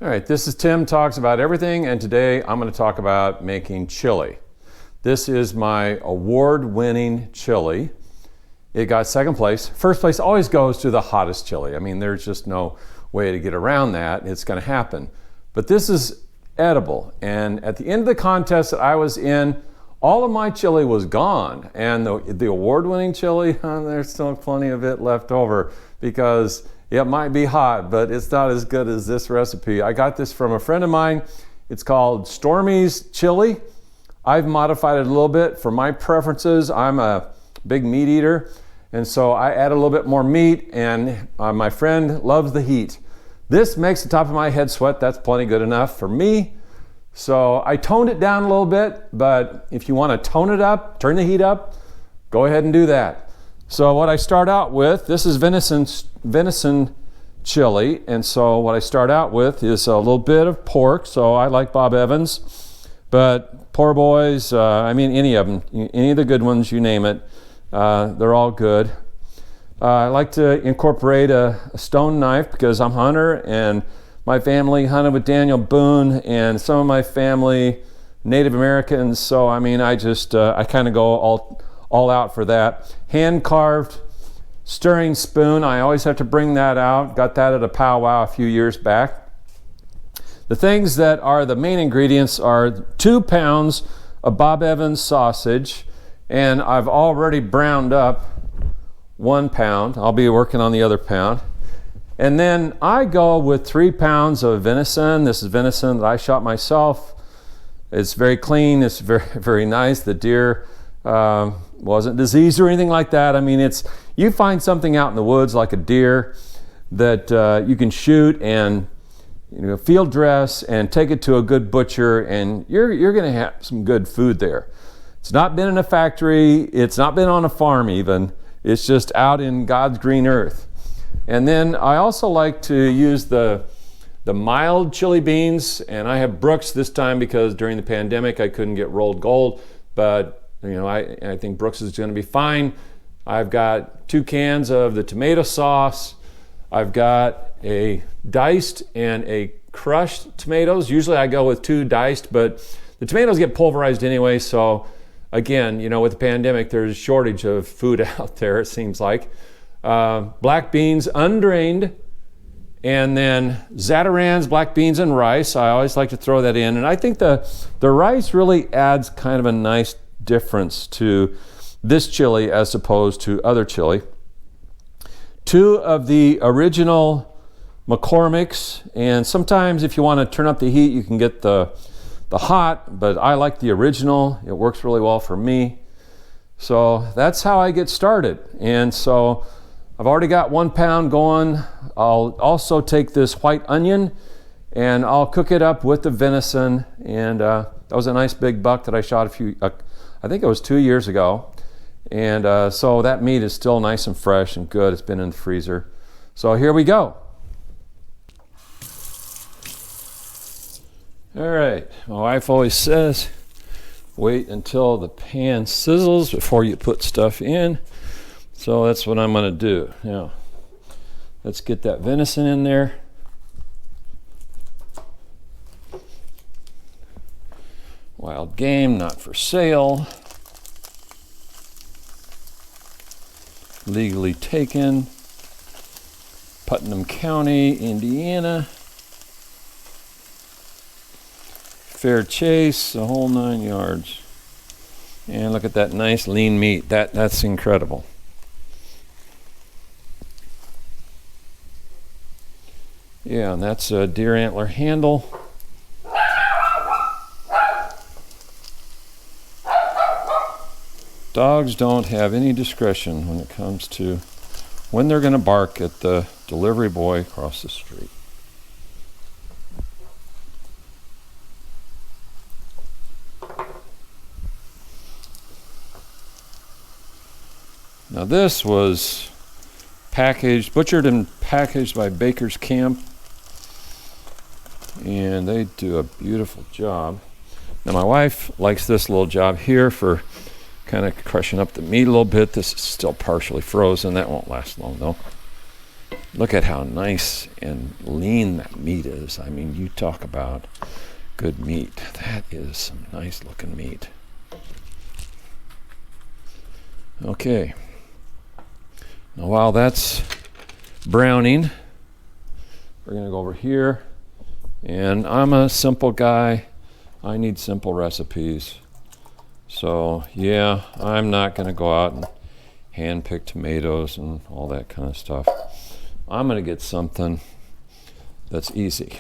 All right, this is Tim Talks About Everything, and today I'm going to talk about making chili. This is my award-winning chili. It got second place. First place always goes to the hottest chili. I mean, there's just no way to get around that. It's going to happen. But this is edible, and at the end of the contest that I was in, all of my chili was gone, and the award-winning chili, there's still plenty of it left over because it might be hot, but it's not as good as this recipe. I got this from a friend of mine. It's called Stormy's chili. I've modified it a little bit for my preferences. I'm a big meat eater, and so I add a little bit more meat, and my friend loves the heat. This makes the top of my head sweat. That's plenty good enough for me. So I toned it down a little bit, but if you want to tone it up, turn the heat up, go ahead and do that. So what I start out with, this is venison chili, and so what I start out with is a little bit of pork. So I like Bob Evans, but poor boys, I mean any of them, any of the good ones, you name it, they're all good. I like to incorporate a stone knife because I'm a hunter, and my family hunted with Daniel Boone, and some of my family Native Americans. So I mean, I kind of go all out for that. Hand carved stirring spoon. I always have to bring that out. Got that at a powwow a few years back. The things that are the main ingredients are 2 pounds of Bob Evans sausage, and I've already browned up 1 pound. I'll be working on the other pound. And then I go with 3 pounds of venison. This is venison that I shot myself. It's very clean. It's very, very nice. The deer wasn't diseased or anything like that. I mean, you find something out in the woods like a deer that you can shoot and field dress and take it to a good butcher, and you're going to have some good food there. It's not been in a factory. It's not been on a farm even. It's just out in God's green earth. And then I also like to use the mild chili beans, and I have Brooks this time because during the pandemic I couldn't get rolled gold, but I think Brooks is going to be fine. I've got 2 cans of the tomato sauce. I've got a diced and a crushed tomatoes. Usually I go with 2 diced, but the tomatoes get pulverized anyway. So again, with the pandemic, there's a shortage of food out there, it seems like. Black beans, undrained, and then Zatarans, black beans and rice. I always like to throw that in. And I think the rice really adds kind of a nice difference to this chili as opposed to other chili. 2 of the original McCormick's, and sometimes if you want to turn up the heat, you can get the hot, but I like the original. It works really well for me. So that's how I get started. And so I've already got 1 pound going. I'll also take this white onion and I'll cook it up with the venison. And that was a nice big buck that I shot I think it was 2 years ago. And so that meat is still nice and fresh and good. It's been in the freezer. So here we go. All right, my wife always says, wait until the pan sizzles before you put stuff in. So that's what I'm gonna do. Now, let's get that venison in there. Wild game, not for sale. Legally taken. Putnam County, Indiana. Fair chase, the whole 9 yards. And look at that nice lean meat. That's incredible. Yeah, and that's a deer antler handle. Dogs don't have any discretion when it comes to when they're going to bark at the delivery boy across the street. Now this was butchered and packaged by Baker's Camp, and they do a beautiful job. Now my wife likes this little job here for kind of crushing up the meat a little bit. This is still partially frozen. That won't last long though. Look at how nice and lean that meat is. I mean, you talk about good meat. That is some nice looking meat. Okay. Now while that's browning, we're going to go over here. And I'm a simple guy. I need simple recipes. So yeah, I'm not going to go out and hand pick tomatoes and all that kind of stuff. I'm going to get something that's easy.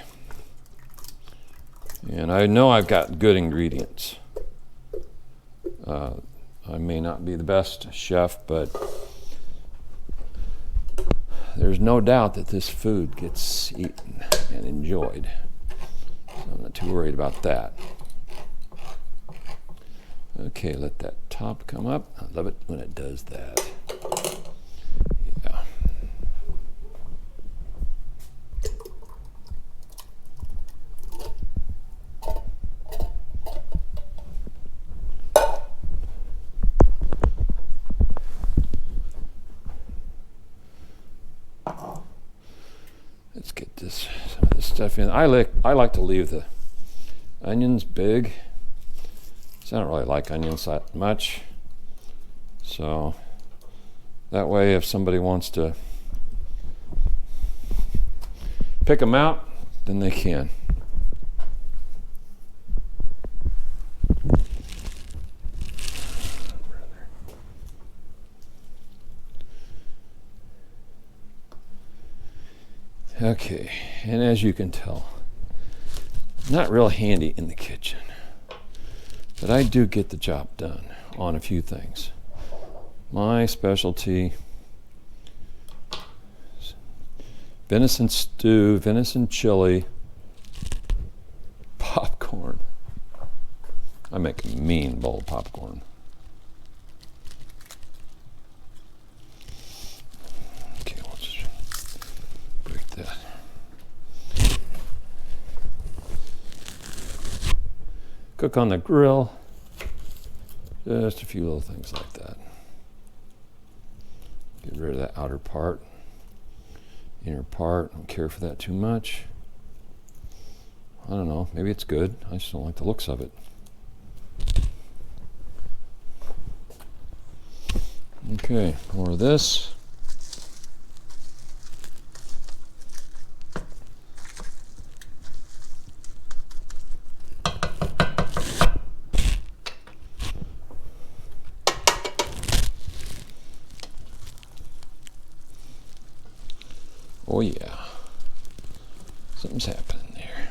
And I know I've got good ingredients. I may not be the best chef, but there's no doubt that this food gets eaten and enjoyed. So I'm not too worried about that. Okay, let that top come up. I love it when it does that. Yeah. Let's get some of this stuff in. I like to leave the onions big. So I don't really like onions that much. So that way, if somebody wants to pick them out, then they can. Okay, and as you can tell, not real handy in the kitchen, but I do get the job done on a few things. My specialty: venison stew, venison chili, popcorn. I make a mean bowl of popcorn. Okay, let's break that. Cook on the grill. Just a few little things like that. Get rid of that outer part. Inner part, don't care for that too much. I don't know, maybe it's good. I just don't like the looks of it. Okay, more of this. Oh yeah, something's happening there.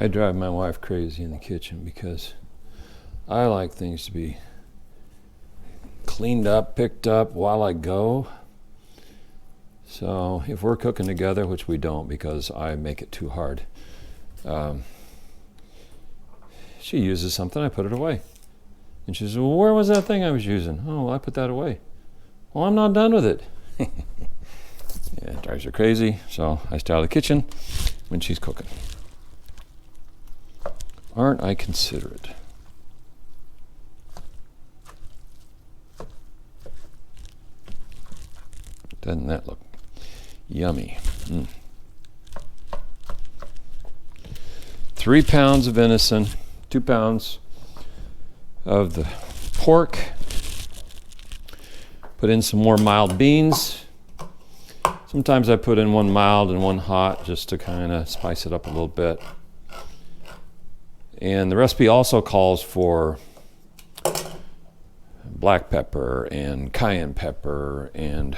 I drive my wife crazy in the kitchen because I like things to be cleaned up, picked up while I go. So if we're cooking together, which we don't because I make it too hard, she uses something, I put it away. And she says, well, where was that thing I was using? Oh, well, I put that away. Well, I'm not done with it. Yeah, it drives her crazy, so I stay out of the kitchen when she's cooking. Aren't I considerate? Doesn't that look yummy? 3 pounds of venison, 2 pounds of the pork. Put in some more mild beans. Sometimes I put in one mild and one hot just to kind of spice it up a little bit. And the recipe also calls for black pepper and cayenne pepper and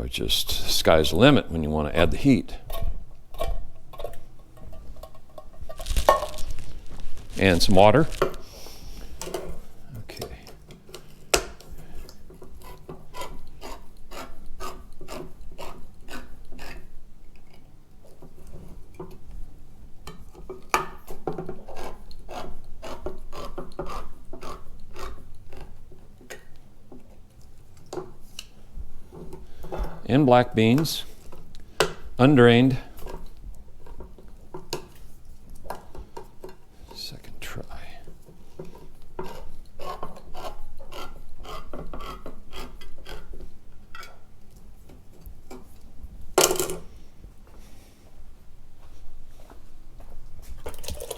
just sky's the limit when you want to add the heat. And some water. Okay. and black beans, undrained. Second try.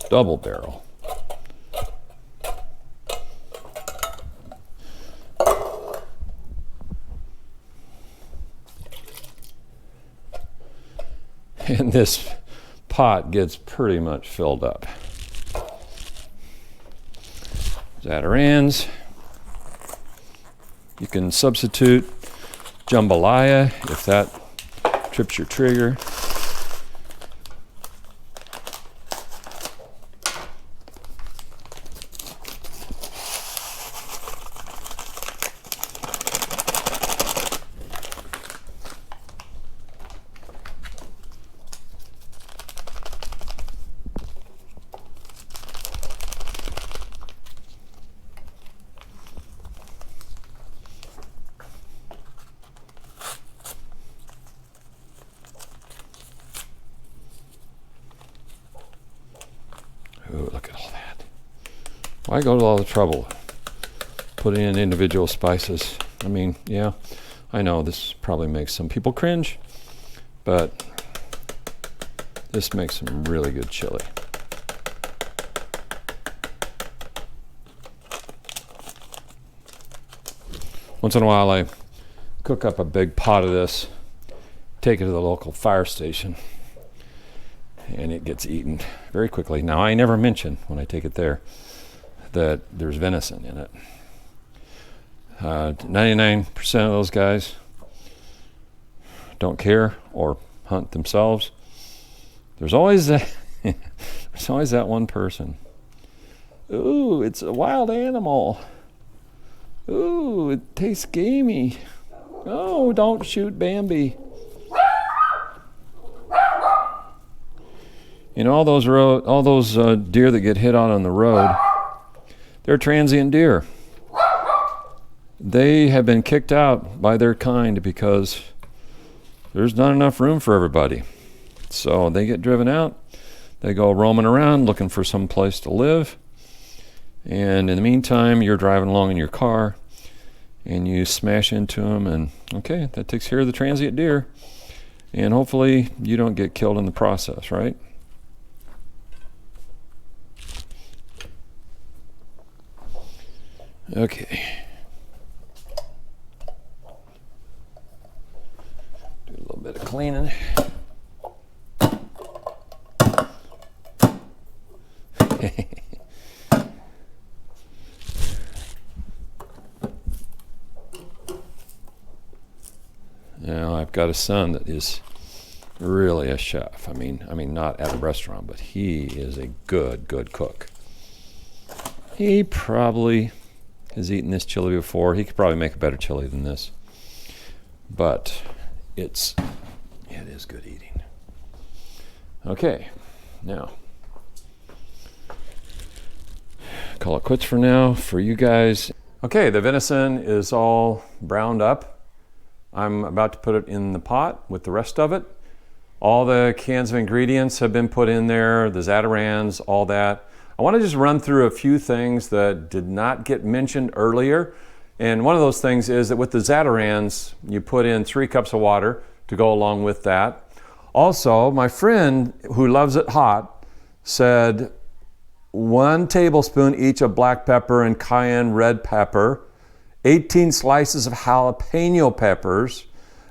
Double barrel. And this pot gets pretty much filled up. Zatarans. You can substitute jambalaya if that trips your trigger. Ooh, look at all that. Why go to all the trouble putting in individual spices? I mean, yeah, I know this probably makes some people cringe, but this makes some really good chili. Once in a while I cook up a big pot of this, take it to the local fire station, and it gets eaten very quickly. Now, I never mention when I take it there that there's venison in it. 99% of those guys don't care or hunt themselves. There's always that there's always that one person. Ooh, it's a wild animal. Ooh, it tastes gamey. Oh, don't shoot Bambi. You know, all those deer that get hit on the road, they're transient deer. They have been kicked out by their kind because there's not enough room for everybody. So they get driven out. They go roaming around looking for some place to live. And in the meantime, you're driving along in your car and you smash into them, and okay, that takes care of the transient deer. And hopefully you don't get killed in the process, right? Okay. Do a little bit of cleaning. Now, I've got a son that is really a chef. I mean, not at a restaurant, but he is a good cook. He probably has eaten this chili before. He could probably make a better chili than this, but it is good eating. Okay, now call it quits for now for you guys. Okay, the venison is all browned up. I'm about to put it in the pot with the rest of it. All the cans of ingredients have been put in there, the Zatarans, all that. I want to just run through a few things that did not get mentioned earlier. And one of those things is that with the Zatarans, you put in 3 cups of water to go along with that. Also, my friend who loves it hot said 1 tablespoon each of black pepper and cayenne red pepper, 18 slices of jalapeno peppers,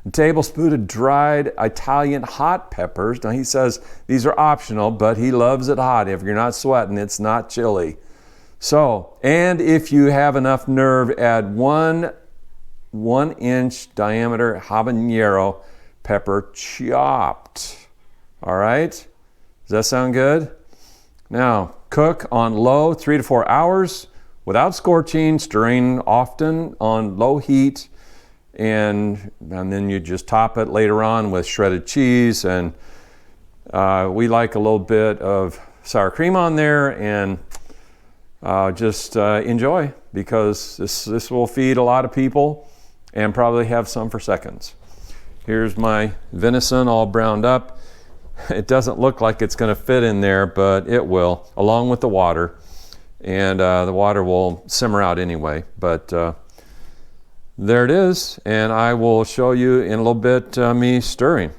a tablespoon of dried Italian hot peppers. Now he says these are optional, but he loves it hot. If you're not sweating, it's not chili. So, and if you have enough nerve, add 1 1-inch diameter habanero pepper chopped. All right? Does that sound good? Now, cook on low 3 to 4 hours without scorching, stirring often on low heat. And then you just top it later on with shredded cheese, and we like a little bit of sour cream on there, and just enjoy, because this will feed a lot of people and probably have some for seconds. Here's my venison all browned up. It doesn't look like it's going to fit in there, but it will, along with the water. And the water will simmer out anyway. But there it is, and I will show you in a little bit me stirring.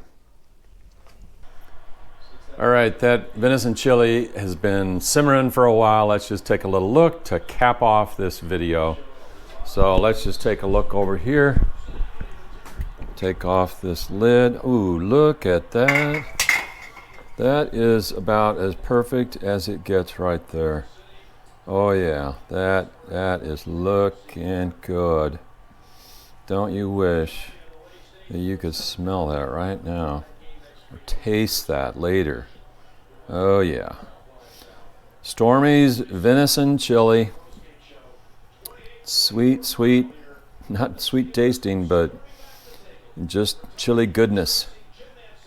All right, that venison chili has been simmering for a while. Let's just take a little look to cap off this video. So let's just take a look over here. Take off this lid. Ooh, look at that. That is about as perfect as it gets right there. Oh yeah, that is looking good. Don't you wish that you could smell that right now? Or taste that later. Oh yeah. Stormy's Venison Chilli. Sweet, sweet, not sweet tasting, but just chili goodness.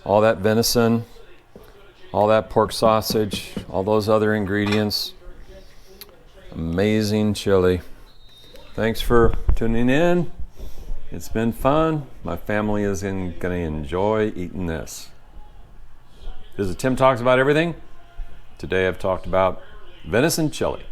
All that venison, all that pork sausage, all those other ingredients. Amazing chili. Thanks for tuning in. It's been fun. My family is going to enjoy eating this. This is Tim Talks About Everything. Today I've talked about venison chili.